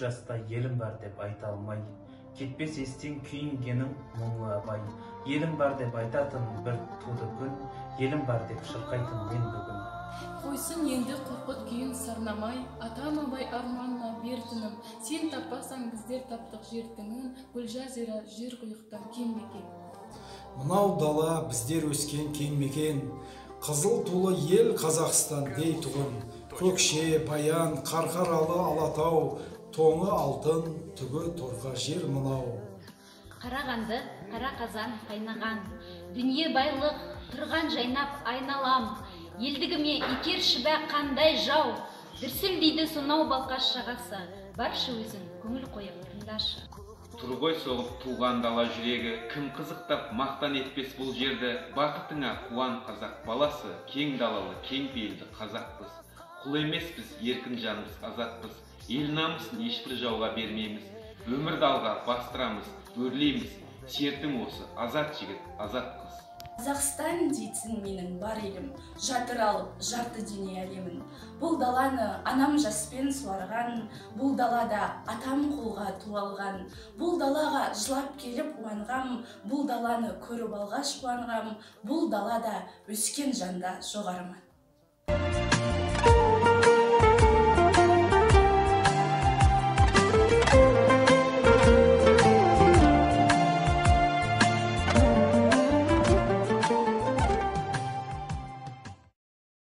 жаста елім бар деп айта алмай, кетпес естен күйінгенің мұңлы абай. Елім бар деп айтатын бір туды күн, елім бар деп шырқайтын мен бүгін. Қойсын енді қорқыт күйін сарнамай, атам абай арманына бертінім. Сен таппасаң біздер таптық жертіңін, Гүлжазира жер құйықтан кем мекен. Мынау дала біздер өскен кең мекен, қызыл тулы ел Қазақстан дейтұғын. Көкше, Баян, Қарқаралы, Алатау, тоңы алтын, түгі торға жер мынау. Қарағанды, қара қазан қайнаған, дүние байлық тұрған жайнап айналам. Елдігіме икер шіба қандай жау, дүрсіл дейді сонау балқаш жағасы, баршы өзің көңіл қойып тыңдашы. Тұрғой соғып туған дала жүрегі, кім қызықтап мақтан етпес бұл жерді, бақытыңа қуан қазақ баласы, кең далалы, кең пейілді қазақпыз. Құл емеспіз, еркін жанымыз азатпыз, ел намысын ешбір жауға бермейміз, өмірді алға бастырамыз, өрлейміз, сертің осы, азат жігіт, азат қыз. Қазақстан дейтін менің бар елім, жатыр алып, жарты дене әлемін. Бұл даланы анам жаспен суарған, бұл далада атам қолға туалған, бұл далаға жылап келіп уанғам, бұл даланы көріп алғаш қуанғам, бұл далада өскен жанда жоғарымын.